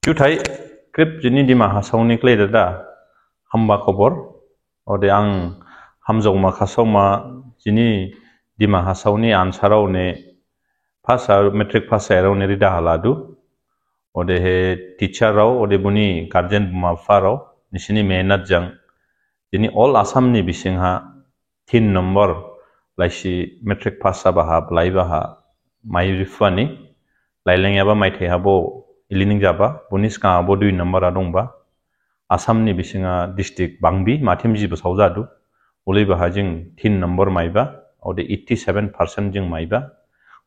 Jutai krip jini di mahasau ni klei dada hamba kobor ode ang hamjau makasau ma jini di mahasau ni ansarau ne pasa metric pasa erau ne rida haladu ode he teacher rau ode buni guardian ma farau nisini mehnat jang jini all Assam ni bisingha 3 number laisi metric pasa baha blai baha mai rifani laileng yaba mai the habo ilining jaba bunis ka abo 2 number adongba Assam ni bisinga district Bangbi mathimji basau jadu ulei baha jing 3 number maiba ode 87% jing maiba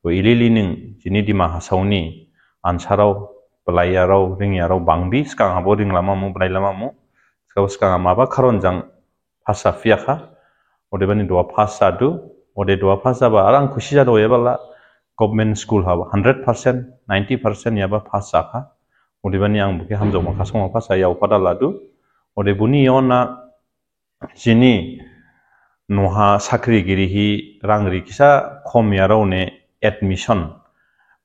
o ililining jini di mahasauni ansarau belayarau ringyarau Bangbi skang abo ring lama mu belai lama mu skang maba karon jang phasa fiakha ode bani doa phasa du ode doa phasa ba arang khushi jado yebala government school haba 100% 90% yaba phasa kha ode bani ang buke hamjau makasong phasa yau pada ladu ode buni yona jini noha sakri girihi rangri kisa khom yarau ne admission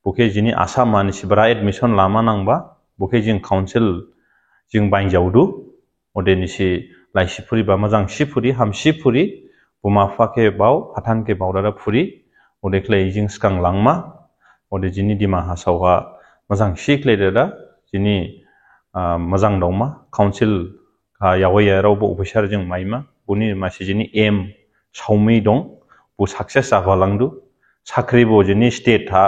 buke jini asama ni sibra admission lama nangba buke jing council jing bainjaudu ode nisi laisipuri ba majang sipuri hamsipuri buma fake bau patan ke baudara puri ode klei jing skang langma ode jini di mahasauha majang siklei dada jini majang dauma council ka yawai rau bo officer jing maima buni masi jini aim saumei dong bu success abalangdu sakri bo jini state ha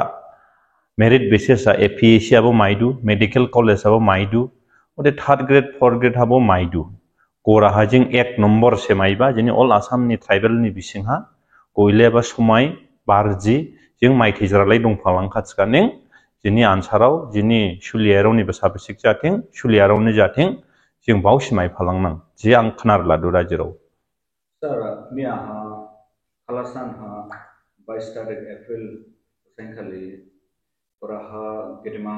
merit basis a APSC abo maidu medical college abo maidu ode 3rd grade 4th grade abo maidu kora hajing 1 number se maiba jini all Assam ni tribal ni bisingha koile ba somai barji jing mai thijralai dong phalang khatskaning jini ansarau jini suliarau ni basa bisik jating suliarau ni jating jing bausi mai phalang nang ji ang khnar ladu rajirau sir mia ha khalasan ha 22 tarik April sengkali oraha gedima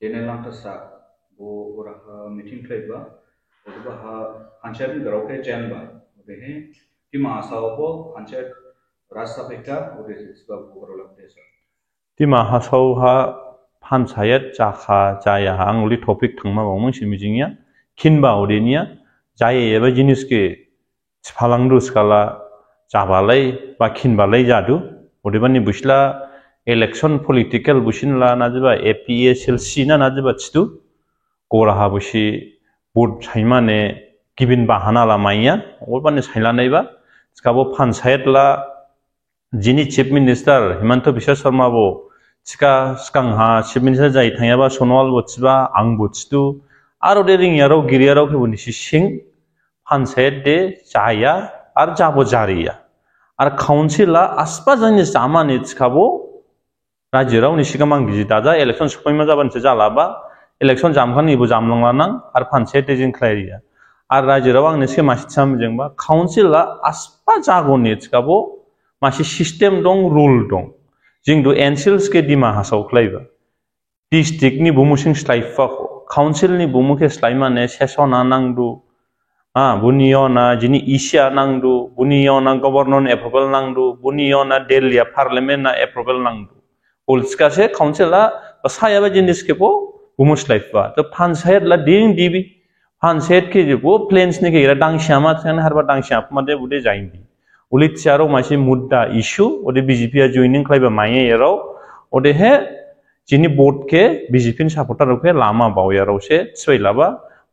jenelang tasa bo oraha meeting plaiba odubaha panchayat garau ke janba odehe tima asawbo panchayat rasa pekta ode sebab borolak desa di mahasau ha panchayat jakha jaya ang uli topik thangma bawmung simijingya kinba odenia jaya eba jinis ke phalangdu skala jabalai ba kinbalai jadu odebani busla election political businla najiba APSLC na najiba chitu koraha busi board saimane gibin bahana lamaiya olbani sailanaiba skabo panchayat la jini chief minister Himanta Biswa Sharma bo chika skang ha chief minister jai thangaba Sonowal bo chiba ang bo chitu aro de ringyarau giriyarau ke buni sing panchayat de jaya ar jabo jariya ar council la aspa jani jamani chikabo rajirau ni sigamang giji daja election supaima jaban se jalaba election jamkhani bo jamlanglanang ar panchayat de jing khlaiya ar rajirau ang niske masitham jengba council la aspa jagoni chikabo masi system dong rule dong jingdu NCLs ke dima hasau khlaiba district ni bumusing slaifa council ni bumuke slaimane sesona nangdu buniona jini isya nangdu buniona governor approval nangdu buniona Delhi parliament na approval nangdu ulska se council la sayaba jinis ke bo bumus slaifa to panchayat la ding dibi panchayat ke bo plans ni ke ira dang syama than harba dang syap made bude jaindi ulit charo masi mudda issue ode BJP a joining klaiba maye erau ode he jini board ke BJP ni supporter ke lama bawyarau se soilaba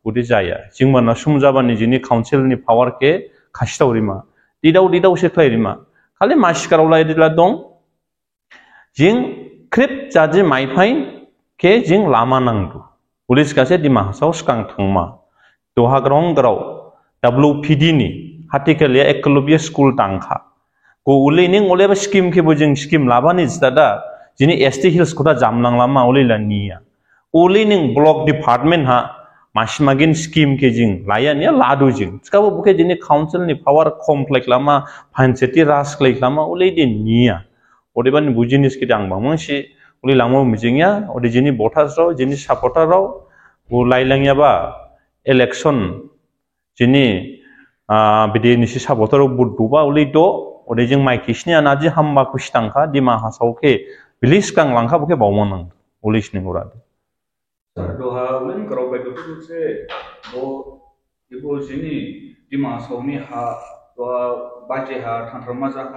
ode jaya jingmana sumjabani jini council ni power ke khashtaurima didau se klairima khali maskarau lai dila dong jing krip jaji maiphai ke jing lama nangdu pulis kase di mahasau skang thangma doha grong grau WPD ni hatikalia ekolobia school tangkha ko ulening oleba scheme ke bojing scheme labani jada jini ST hills kota jamlang lama ulela niya ulening block department ha masmagin scheme ke jing layan ya ladu jing skabo buke jini council ni power complex lama panchayati ras klek lama ule din niya odeban bujinis ke dang bangmang si ule lamo mijingya ode jini voters rao jini supporter rao u lailang ya ba election jini bide nisi supporter buduba ule do ode jing mai kisnia naji hamba kushtangka di mahasau ke bilis kang langka buke bawmanang ulis ning urad Doha ulin kerau baik itu se ibu sini di masa ini doa baca tentang mazhab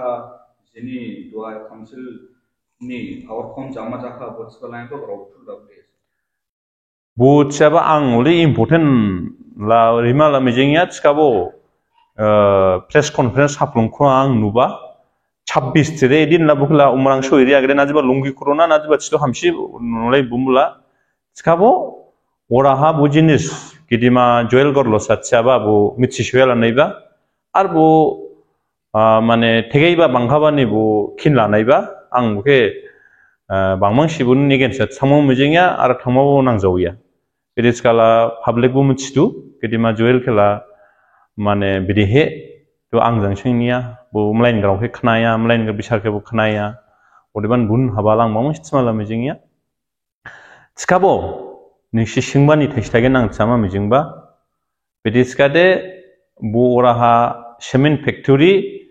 sini doa council ni power com jama jaka buat sekolah itu kerau tu dah bes. Bu siapa ang uli important la rima la mijingnya skabo press conference haplung ko ang nuba 26 tere din la bukla umrang show area agre najiba lungi corona najiba chito hamsi nolai bumula skabo oraha bu jinis kidima joel gorlo satchaba bu mitchishwela naiba ar bu mane tegeiba bangkhabani bu kinla naiba ang buke bangmang sibun nigen sat samong mijingya ar thangmo nangjawiya Jadi skala public bu mencitu, jadi majuel kela mane bidihe tu angjang singnia bu melain garau ke kenaya, melain ke bisar ke bu kenaya, udiban bun habalang mau semalam mijingnya. Skabo nisi singbani tekstage nang sama mijingba, jadi skade bu oraha semen factory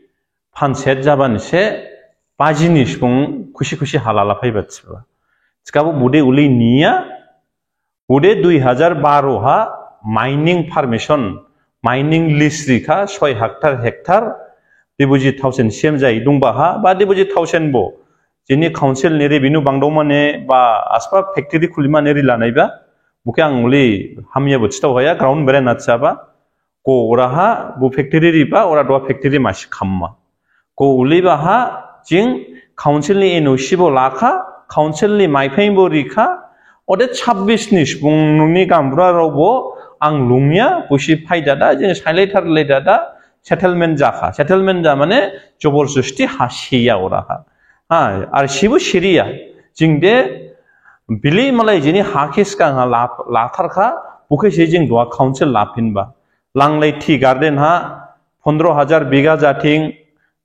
panset jaban se pajini spung kusi halala paibat seba. Skabo bude uli niya Ude 2012 ha mining permission mining list rika 6 hektar dibuji 1000 cm jai dungba ha ba dibuji 1000 bo jini council nere binu bangdomane ba aspa factory khulima neri lanai ba buke anguli hamya buchta hoya ground bere natsa ba ko ora ha bu factory ri ba ora do factory mas khamma ko uli ba ha jing council ni eno 15 lakha council ni maifai bo rika Ode 26 ni spungni kamra robo ang lungnya busi paidada jeng sailetar ledada settlement jaka settlement jamane jobor susti hasiya oraha ar sibu siria jingde bili malai jini hakis ka lathar kha buke se jing doa council lapinba langlai thi garden ha 15000 biga jating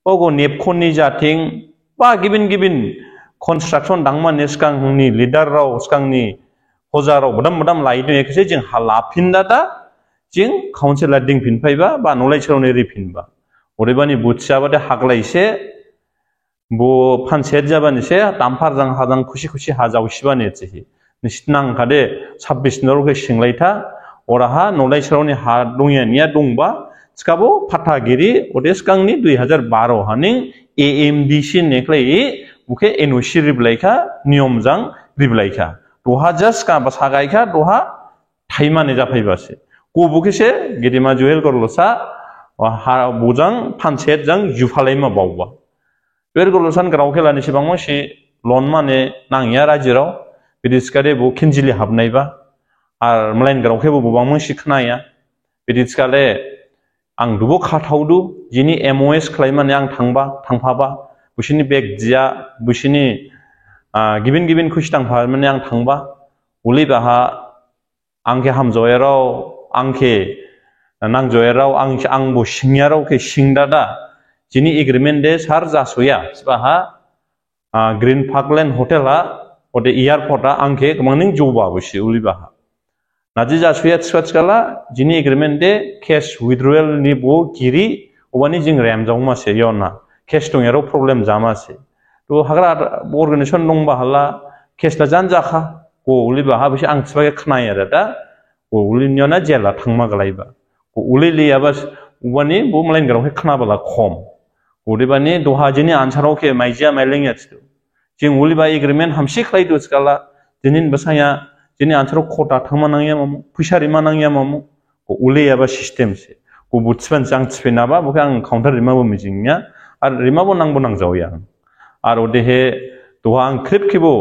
ogo nepkhoni jating ba gibin construction dangma neskang ni leader rao skang ni hoja rao bodam lai no ekse jing halapin dada jing council ding pin phaiba ba nolai chrone ri pinba orebani butcha bade haglai se bo panset jabani se tampar jang hadang kusi hajau sibani chehi nisnang kade 26 nor ke singlaita oraha nolai chrone ha dungya nia dungba skabo patagiri odeskang ni 2012 haning AMDC neklai buke NOC riblaika niyomjang riblaika doha just ka basagaika doha thaimane japaibase ko buke se gedima joel korlosa ha bujang panset jang jufalaima bawwa joel korlosan graukela ni sibangmo si loan mane nangya rajirao bidiskare bu kinjili habnaiba ar mlain graukebo bubangmo sikhnaya bidiskale ang dubo khathaudu jini MOS khlaimane ang thangphaba busini beg jia busini gibin khushtang pharmane ang thangba uli baha angke hamjoerao angke nangjoerao ang bu singyarao ke singdada jini agreement de sar jasoya sibaha green parkland hotel ha ode airport a angke kmangning joba busi uli baha naji jasoya tskala jini agreement de cash withdrawal ni bo giri obani jing ramjongma se yona cash tongero problem jamase to hagra organization nongba hala cash la janjakha ko uliba ha bisi ang tsbage khnaya da ko ulinyona jela thangma galaiba ko ulili abas ubani bo mlain garau he khna bala khom ulibani dohajini ansaro ke maija maileng yatsu jing uliba agreement hamsi khlai do skala dinin basaya jini ansaro khota thangma nangya mamo pushari manangya mamo ko uli aba system se ko butsban jang tsfena ba bo ang counter rima bo mijingnya ar rima bo nang jawya ar odehe doang krip kibo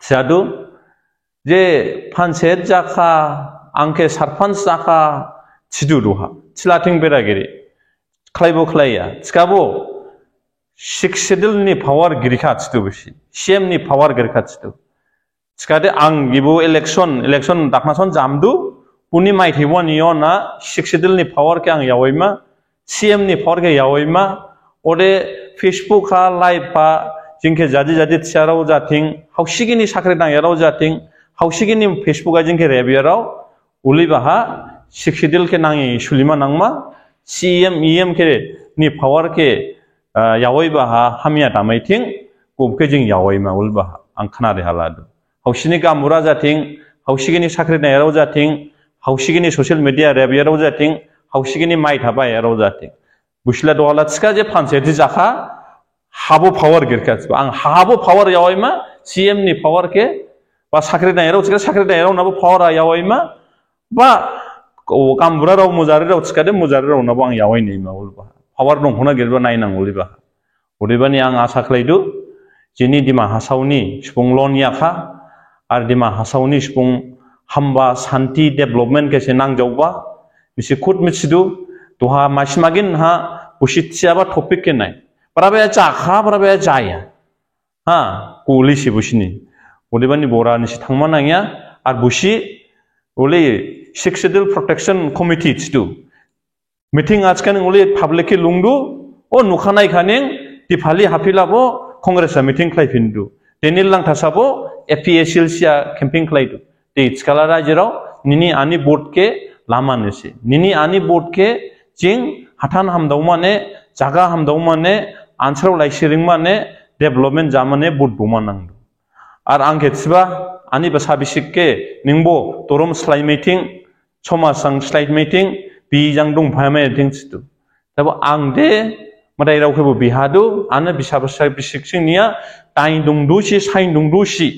chadu je panset jaka angke sarpanch jaka chiduruha chilating beragiri khlaibo khlaiya chkabo siksedil ni power girikha chidu bisi cm ni power girikha chidu chkade ang gibo election daknason jamdu puni mai thibon yona siksedil ni power ke ang yawaima cm ni power ke yawaima ode Facebook ha live pa jingke jadi tiarau jating hausigini sakre dang yarau jating hausigini Facebook a jingke rebiarau uliba ha siksidil ke nangi sulima nangma CM EM ke ni power ke yawai ba ha hamia damai ting kubke jing yawai ma ulba ang khana re haladu hausini ka mura jating हाउसिगिनि साख्रि नायाराव जाथिं हाउसिगिनि social media रेबियाराव जाथिं हाउसिगिनि माइ थाबा याराव जाथिं बुसला दहाला थिका जे फानसेथि जाखा हाबो पावर गिरखाथिबा आं हाबो पावर यावै मा सीएम नि पावर के बा साख्रि नायाराव थिका साख्रि नायाराव नाबो पावर यावै मा बा कामबुरा राव मुजारि राव थिकादे मुजारि राव नाबो आं यावै नै मावलबा पावर दंखना गिरबा नायनांगौलिबा उदैबानि आं आसा खालायदु जिनि दिमा हासावनि सुफुंलन याखा आरो दिमा हासावनि सुफुं हामबा शान्ति डेभलपमेन्ट केसे नांजावबा बिसे खुद मिथिदु दहा मासिमागिन हा बुसिथियाबा टपिक के नाय बराबे जाखा बराबे जाया हा कुलिसि बुसिनि उदैबानि बरानिसि थांमा नांया आरो बुसि ओले सिक्स शेड्यूल प्रोटेक्शन कमिटि थिदु मीटिंग आजकान ओले पाब्लिक लुंदु ओ नुखानाय खानें दिफालि हाफिलाबो कांग्रेसा मीटिंग खालायफिनदु देनि लांथासाबो एपीएसएलसीआ कैंपिंग खालायदु दे इचकाला रायजोराव निनि आनि बोर्ड के लामानोसि निनि आनि बोर्ड के जिं हाथान हामदाव माने जागा हामदाव माने आनसाराव लाइसिरिं माने डेभलपमेंट जामाने बोर्ड दुमानांदु आर आं केथिबा आनि बसा बिसिकके निंबो तोरम स्लाइ मीटिंग समासां स्लाइ मीटिंग बिजां दं फायमे मीटिंग थिदु तब आं दे मदाय रावखौबो बिहादु आनो बिसाबसा बिसिकसिंनिया टाइन दुंदुसि साइन दुंदुसि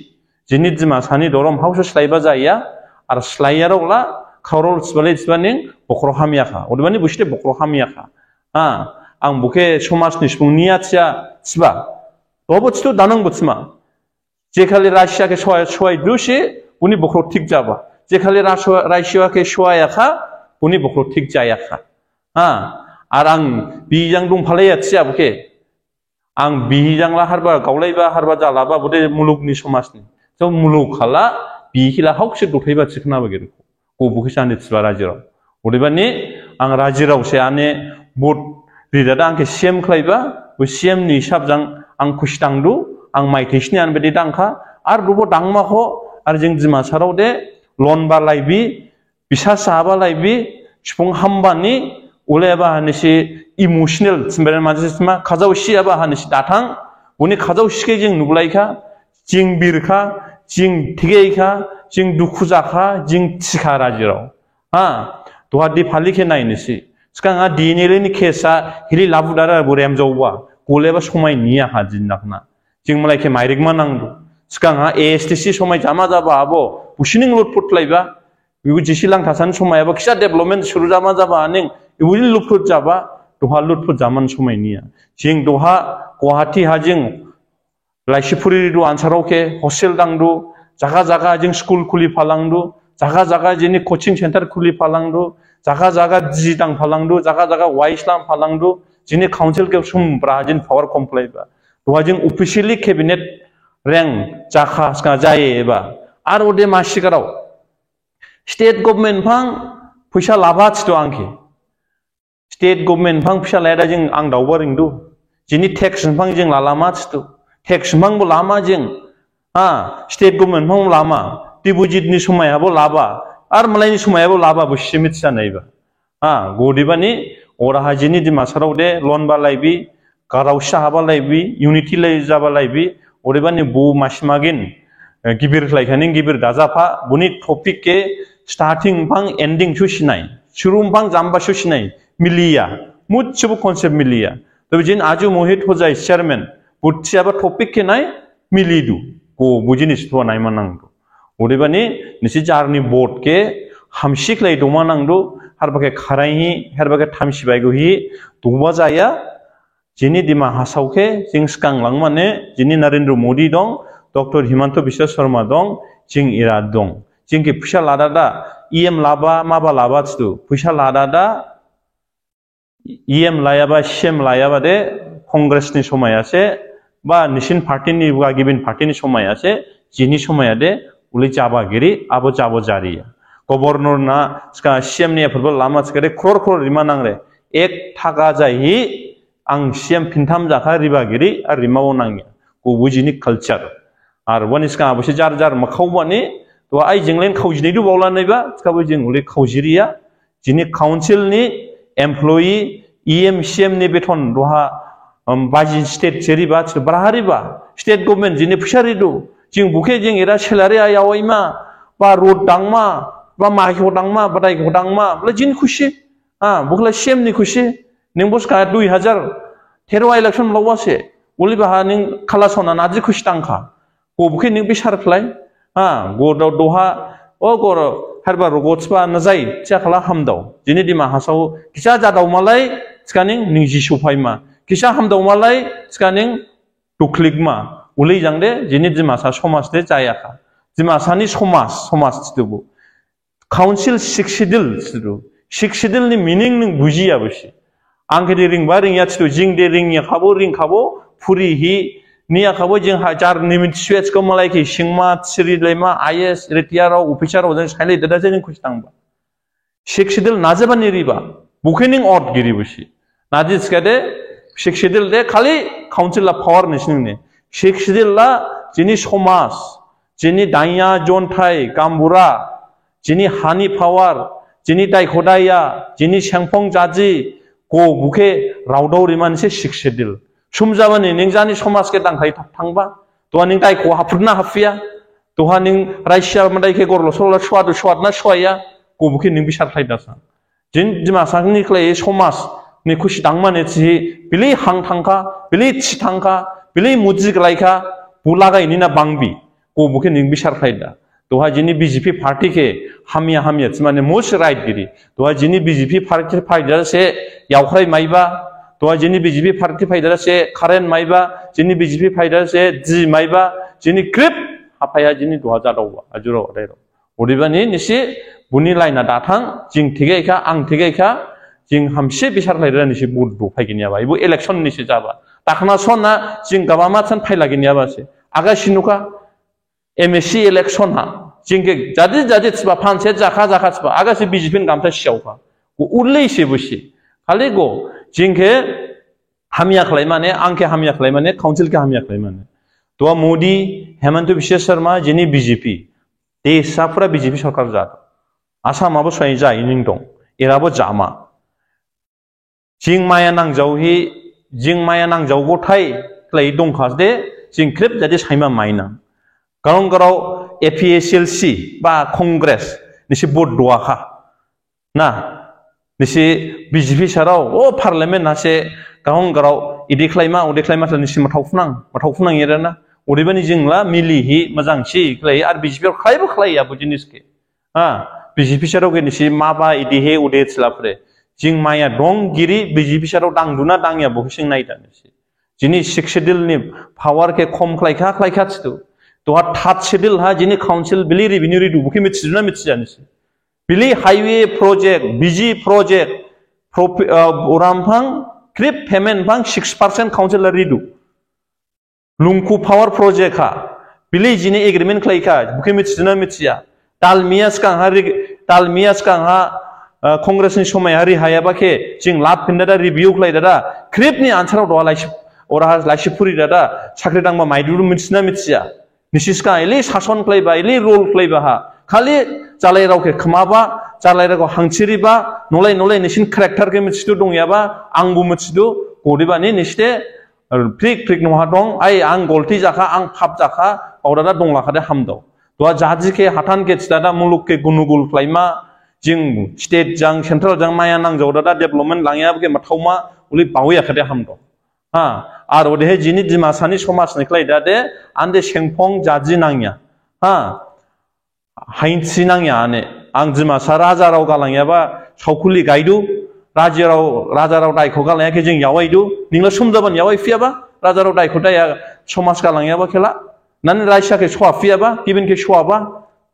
जिनि दिमा सानि दरम हाउस स्लाइबा जाया आरो स्लाइयारावला खावरल सिबाले सिबानिं बखर हामियाखा अदबानि बुसिते बखर हामियाखा हा आं बुके समाजनि सुबुंनिया थिया सिबा दबोथितो दानां बुथिमा जेखालि रासिया के सहाय दुसि उनि बखर थिक जाबा जेखालि रासिया के सहायाखा उनि बखर थिक जायाखा हा आर आं बिजां दंफालाया थिया बुके आं बिजांला हारबा गावलायबा हारबा जालाबा बुदे मुलुगनि समाजनि तो मुलुग खाला बिहिला हाउकसे दथायबा थिखना बगेर को बुके साने थिबा राजिराव उदैबानि आं राजिराव से आने बोर्ड रिदादा आंके सीएम खालायबा बे सीएम नि हिसाबजों आं खुसितांदु आं माइथेसनि आन बेदि दांखा आर दुबो दांमाखो आर जों दिमासाराव दे लन बा लाइबि बिसा साबा लाइबि सुफुं हामबानि उलेबा हानिसि इमोशनल सिमबेर मानसिमा खाजावसियाबा हानिसि दाथां उनि खाजावसिके जों नुगलायखा जिं बिरखा जिं थिगैखा जिं दुखु जाखा जिं थिखा राजिराव हा दहा दिफालिके नायनोसि सिगाङा दिनेलेनि केसा हिलि लाबुदारा बुरेम जौबा गलेबा समाय निया हाजिनाखना जों मलायके माइरिकमा नांदु सिगाङा एएसटीसी समाय जामा जाबा आबो बुसिनिं लुटफुटलायबा बिबो जिसि लांथासान समायाबा किसा डेभलपमेन्ट सुरु जामा जाबा निं इबुनि लुटफुट जाबा दहा लुटफुट जामान समाय निया जिं दहा गुवाहाटी हाजिं लाइसिफुरि दु आनसाराव के हस्टेल दांदु जागा जागा जिं स्कुल खुलि फालांदु जागा जागा जिनि कोचिं सेंटर खुलि फालांदु जागा जागा जि दां फालांदु जागा जागा वाइसलाम फालांदु जिनि काउन्सिल के सुम ब्राजिन पावर कमप्लायबा दहा जिं अफिशियली कैबिनेट रैंक जाखा सका जायोबा आर ओदे मासिगाराव स्टेट गभर्नमेंट फां फैसा लाबा थितो आंके स्टेट गभर्नमेंट फां फैसा लायदा जों आं दावबा रिंदु जिनि टैक्स फां जों लालामा थितो टैक्स फांबो लामा जों हा स्टेट गभर्नमेंट फां लामा डिपॉजिटनि समायाबो लाबा आर मलायनि समायाबो लाबा बुसि मिथिया नायबा हा गदिबानि अराहा जिनि दिमासाराव दे लोन बा लाइबि गारावसा हाबा लाइबि यूनिटी लाइ जाबा लाइबि अरेबानि बु मासिमागिन गिबिर लाइखानि गिबिर दाजाफा बुनि टपिक के स्टार्टिंग फां एंडिंग सुसिनाय शुरुम फां जाम्बा सुसिनाय मिलिया मुच्छबो कॉन्सेप्ट मिलिया तो जिन आजु मोहित हो जाय चेयरमैन बुथियाबा टपिक के नाय मिलिदु को बुजिनिस तो नाय मानांगो ओदेबानि निसि जारनि बोर्ड के हामसिक लाय दमा नांदो हारबाके खारायहि हारबाके थामसि बायगोहि दुबा जाया जिनि दिमा हासावके जिं सिकां लांमाने जिनि नरेंद्र मोदी दं डॉक्टर हिमंत बिश्व शर्मा दं जिं इरा दं जिंके फैसा लादादा ईएम लाबा माबा लाबा थिदु फैसा लादादा ईएम लायाबा सीएम लायाबा दे कांग्रेसनि समायासे बा निसिन पार्टीनि बा गिबिन पार्टीनि समायासे जिनि समाया दे उलि जाबागिरि आबो जाबो जारिया गवर्नर ना सिका सीएम नि एफोरबो लामा सिकारे क्रर क्रर रिमा नांरे एक थाखा जायहि आं सीएम फिनथाम जाखा रिबागिरि आर रिमावो नांगिया गुबुजिनि कल्चर आर वनिसका आबोसे जार जार मखावबानि तो आइ जिंलेन खावजिनै दु बावलानैबा सिकाबो जिं उलि खावजिरिया जिनि काउन्सिल नि एमप्लयी ईएम सीएम नि बेथन दहा बाजि स्टेट जेरिबा ब्राहारिबा स्टेट गभर्नमेंट जिनि फैसारि दु जिं बुके जिं एरा सेलारि आयावैमा ba road dangma ba mahi dangma ba dai dangma bla jin khushi bukla shem ni khushi ning buska 2013 election lawase uli ba ning khalasona naji khushi tangkha ko bukhe ning bisar khlai go doha o go harba rogotspa nazai cha khala hamdau jini dima hasau kisa jadau malai skaning ning jisu phaima kisa hamdau malai skaning tuklikma uli jangde jini dima sa somas de jayakha dima sani somas tidubu council siksidil ni meaning ning bujiya bosi angke de ring ba ring ya tidu jing de ring ya khabo puri hi niya khabo jing hajar nimit switch ko malai ki singma sri lema is retire officer odan saile dada jeng khustang ba siksidil najaba niriba bukening ot giri bosi najis kade siksidil de khali council la power nisning ne siksidil la jini somas jini daya jonthai kambura jini hani power jini dai khodaya jini sengpong jaji ko buke raudau riman se siksidil sumjabani ning jani somas ke dangthai thangba to ning dai ko hafurna hafia to ning raisya mandai ke gorlo solo swat na swaya ko buke ning bisar khai dasa jin jima sangni klai somas ni khushi dangmane chi bili hang thangka bili chi thangka bili muji glaika bulaga inina bangbi ko buke ning bisar khai da to jini BJP party ke hamia mane most right giri to jini BJP party faida se yaukrai maiba to jini BJP party faida se karen maiba jini BJP faida se ji maiba jini grip hapaya jini 2000 ajuro rero oribani nisi buni laina dathang jing thigeka ang thigeka jing hamse bisar laira nisi budbu phaiginia ba ibu election nisi jaba takhna sonna jing gabama chan phailaginia ba se aga sinuka MSC election ha jingke jadi tsba phanse jakha tsba aga se BJP gamta siauka ko urlei se busi khali go jingke hamia khlai mane angke hamia khlai mane council ke hamia khlai mane to Modi Hemant Biswa Sharma jini BJP de sapra BJP sarkar jat asam abo swai ja ining dong erabo jama jingmaya nangjaugo thai klai dongkhas de jingkrep jadi saima maina garong APSLC ba Congress nisi board doakha na nisi BJP sarau o parliament nase garong idikhlaima nisi mathaufunang yerana oribani jingla milihi majangsi klai ar BJP khlai ya bujiniske BJP sarau ke nisi maba idihe ude tslapre jingmaya dong giri BJP sarau dangduna dangya bohsing naida nisi jini siksidil ni power ke khom khlaika chitu to that schedule ha jini council bili revenue redu buki mitjuna mitjanisi bili highway project BG project uramphang crip payment bang 6% council redu lungku power project ha bili jini agreement klaika buki mitjuna mitja talmias kang ha congress ni somai hari hayaba ke jing lab pindada review klaidada crip ni answer do ora laisipuri dada sakri dangma maiduru mitjuna mitja Nisiska ili sason klayba ili role klayba ha khali jalai rauke khmaba jalai rauke hangchiriba nolai nisin character ke mitsidu dongyaba angbu mitsidu godibani niste prik noha dong ai ang golti jaka ang phap jaka aurada donglakade hamdo to jaji ke hatan ke chidada muluk ke gunugul klayma jing state jang central jang maya nang jawdada development langya ke mathauma uli bawiya khade hamdo আর ওদেহে যিনি দিমাসানি সমাজ নিকলাই দাদে আন্দে সেংফং জাজি নাংয়া হাইনসি নাংয়া আনে আং দিমাসা রাজারাव গালাংयाबा सावखुलि गायदु राजाराव दायखौ गालांयाखै जों यावायदु निंला समजाबान यावाय फियाबा राजाराव दायखौ दाया समाज गालांयाबा खेला नानि रायसाके सवा फियाबा गिबिनके सवाबा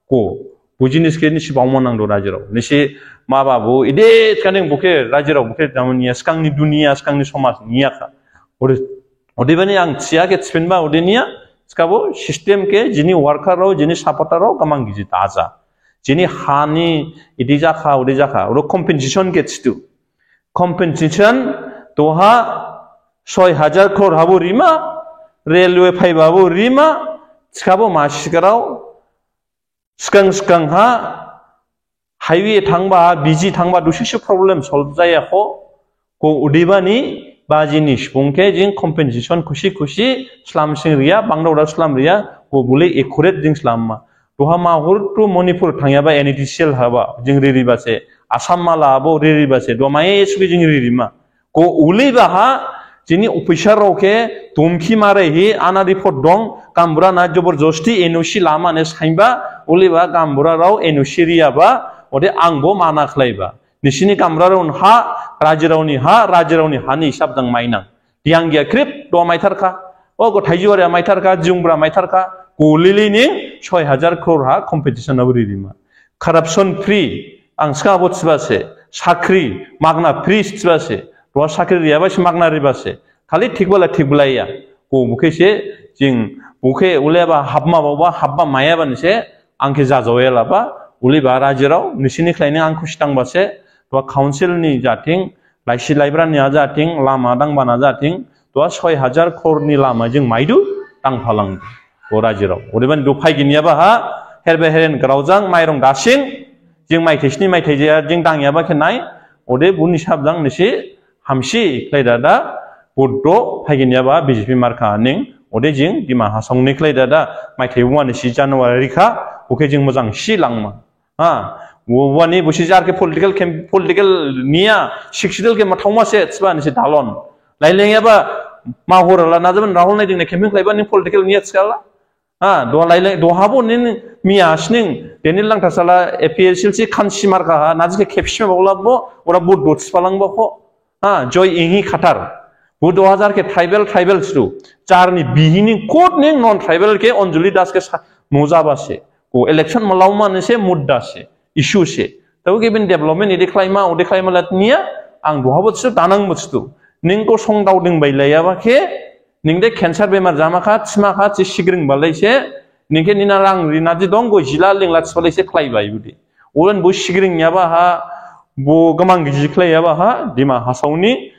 को बुजिनिसके निसि बावमा नांदो राजाराव निसि मा बाबु इदे काने बुके राजाराव बुके दामनिया स्कांनि दुनिया स्कांनि समाज नियाखा ओदेबानि आं थियाके थिफिनबा ओदेनिया सिकाबो सिस्टेम के जिनि वर्कार राव जिनि सपोर्टार राव गामां गिजि दाजा जिनि हानि इदि जाखा ओदे जाखा ओरो कम्पेनसेसन के थितु कम्पेनसेसन तोहा 6000 crore हाबो रिमा रेलवे फाइबाबो रिमा सिकाबो मासिकाराव सिकां हा हाइवे थांबा बिजि थांबा दसेसो प्रब्लेम सल्व जायाखो को ओदेबानि बाजिनि सुबुंके जिं कम्पेनसेसन खुसि स्लाम सिं रिया बांदावदा स्लाम रिया को बुले एकुरेट जिं slam Doha mahur tu Manipur tangyaba NTCL haba jing riri base Assam mala abo riri base doa mai suki jing riri ma ko uli baha jini officer roke tumki mare hi ana report dong kambura na joborjosti NOC lama ne saimba uli ba kambura rao NOC riya ba ode angbo mana khlaiba nisini kambura raun ha rajirauni ha ni sabdang mainang dianggia krip doa maitarka o go thaijuare maitarka jungbra maitarka Kulili ni 6,000 crore ha competition abri rima. Corruption free ang ska bot sibase sakri magna free sibase to sakri riaba si magna ribase khali thik ya ko mukhe se jing mukhe uleba habba maya ban se angke ja joela ba uli ba rajirao nisini khlaini ang khustang base to council ni jating laisi laibra ni jating lama dang bana jating to 6,000 crore ni lama jing maidu tang phalang Orajirau. Udah do pai gini apa ha? Herbe heren graujang mairong dasing, jeng mai tesni mai teja jeng tang ya ba kenai. Udah buni sabjang nisi hamsi klay dada. Bodo pai gini apa BJP marka aning. Udah jeng di mahasong ni klay dada mai tewa nisi Januari ka. Oke jeng mojang si langma. Ha. Wani busijar ke political niya siksidel ke mathauma se tsba nisi dalon. Laileng apa mahur la nazaban Rahul nai jeng ne camping klay ba ni political niya skala. Doa lain doa pun ini miasning, denil lang tasala APLC si kansi marka, nazike caption bawa bo, orang bud dots palang bo, joy ingi khatar, bud 2000 ke tribal tu, car ni bihini kot ni non tribal ke Anjali Das ke moza base, ko election malauma ni se mudda se, issue se, tahu ke bin development ini klaima latnia, ang doa bot tu tanang bot tu, ning ko song dau ding bailaya ba ke Ningde cancer bemar jama khat sma khat sigring balai se ningke nina rang rinaji donggo jila ling lat balai se klai bai budi ulan bu sigring nya ba ha bu gamang gi klai ya ba ha dima hasauni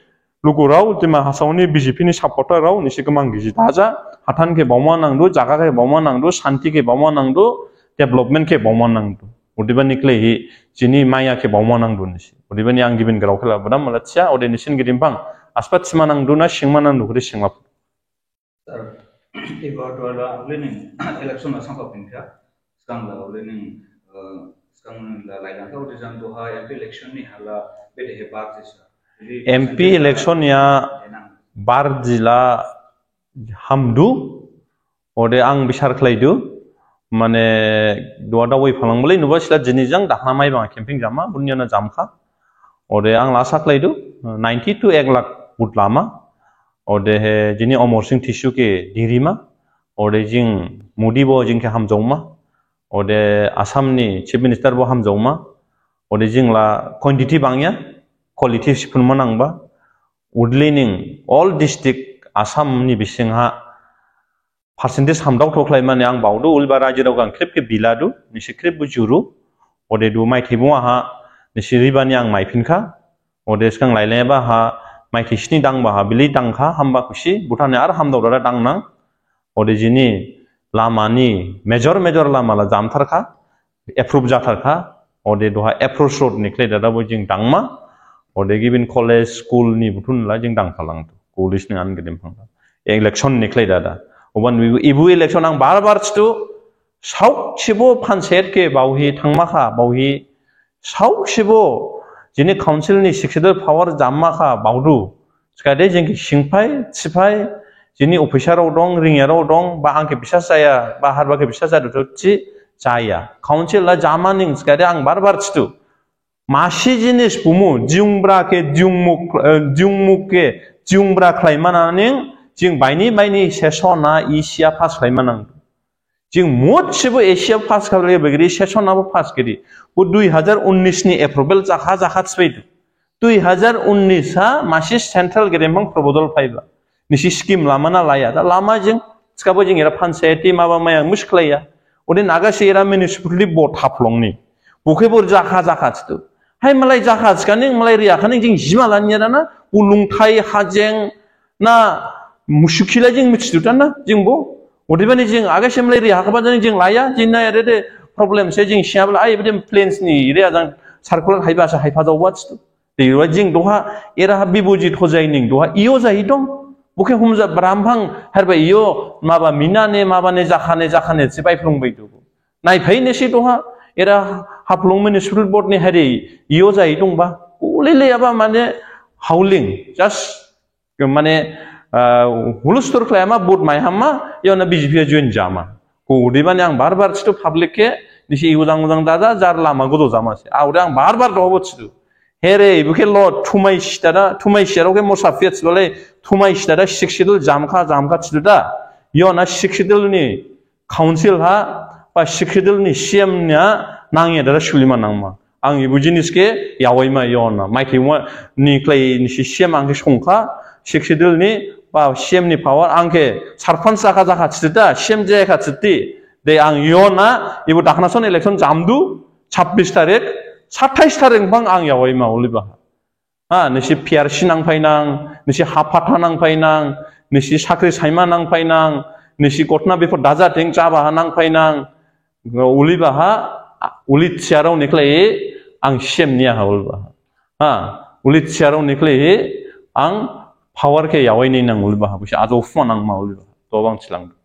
lukurau dima hasauni BJP ni supporter rau ni se gamang gi daja hatan ke bawma nangdo jaga ke bawma nangdo shanti ke bawma nangdo development ke bawma nangdo udiba nikle hi jini maya ke bawma nangdo ni se udiba ni ang gibin grau khala badam malatsia ode nisin gidimpang aspat sima nangdo na singma nangdo kure singap Iba tuala learning election na sangka pinka sekarang lah learning sekarang lah lain atau di zaman doha MP election ni hala beda hebat sih MP election ya bar jila hamdu ode ang besar kelaidu mane dua dawai palang mulai nuba sila jenizang dah namai bang camping jama bunyana jamka ode ang lasa kelaidu 90 to 1 lakh but lama Ode he jini Omar Singh Tissue ke dirima, ode jing Modi bo jing ke hamjongma, ode Assam ni Chief Minister bo hamjongma, ode jing la quantity bangya, quality sipun manang ba, udlining all district Assam ni bising ha percentage hamdau thoklai mane ang baudu ulba rajirau gang krip ke biladu, nisi krip bu juru, ode du mai thibu ha nisi ribani ang mai pinka, ode skang lailai ba ha mai tisni dang bah bili dang kha hamba kusi butane ar ham dora dang nang ode jini lama ni major lama la jam thar kha approve ja thar kha ode doha approach road nikle dada bo jing dangma ode gibin college school ni butun la jing dang phalang tu police ni an gedim phang election nikle dada oban ibu election ang bar stu sauk sibo phanset ke bauhi thangma kha bauhi sauk sibo Jini council ni successor power jamma kha baudu sekade jengki singpai sipai jini officer dong ringero dong ba angke bisa saya ba harba ke bisa saya dutci saya council la jama ning sekade ang bar stu masi jinis bumu jungbra ke jungmuk ke jungbra khlaimana ning jing baini sesona Asia pas khlaimanang jing mot sibo Asia pas khabre begri sesona bo pas giri वो 2019 ni approval jakha tsbeidu 2019 ha masi central geremang probodol phaiba nisi scheme lamana laya da lama jing skabo jing era panchayati maba maya mushklaya ode naga sera municipality board haplongni bukhebor jakha chtu hai malai jakha chkaning malai ria khaning jing jimalanya na ulungthai hajeng na mushkila jing michtu na jingbo odibani jing aga semlai ria khaba jing laya jinna erede problem sejing siabla ai bedem planes ni rea jang sarkulang haibasa haipada watch tu dewa jing doha era bibuji thojaining doha iyo jai dong buke humza bramphang harba iyo maba minane maba ne jakhane sipai phlung baidu नायफाय नेसे दहा एरा हाफ्लं म्युनिसिपल बर्डनि हारि इयो जायै दंबा उलेलेयाबा माने हाउलिं जास्ट माने हुलुस्तर खालामा बुट माय हामा इयावना बीजेपी जइन जामा उदै माने आं बार बार छिथु पाब्लिक के निसि उदां उदां दादा जार लामा गदो जामासे आवरे आं बार बार दहबो छिथु हेरे बुके ल थुमाय सिटाराव के मोसाफियस बले थुमाय सिटारा सिक्सिदल जामखा छिथु दा इयावना सिक्सिदलनि काउन्सिल हा बा सिक्सिदलनि सीएम nya नांगे दादा सुलिमा नांमा आं इबु जिनिसके यावैमा इयावना माइथाइवा निक्लाय निसि सीएम आंके संखा सिक्सिदलनि बा सीएम नि पावर आंके सरपंच जाखा छिथु दा सीएम जायखा छिथि दे आं इयावना इबु दाखनासन इलेक्शन जामदु 26 तारिख 27 तारिख बां आं यावैमा उलिबा हा निसि पिआरसी नांफायनां निसि हाफाथा नांफायनां निसि साख्रि सायमा नांफायनां निसि गथना बेफोर दाजाथिं जाबा नांफायनां उलिबा हा उलित सियाराव निक्लाय आं सीएम निया उलिबा हा उलित सियाराव निक्लाय आं पावर के यावैनि नां उलिबा बिसि आजौ फुमा नां मा उलिबा तो बां थिलांदो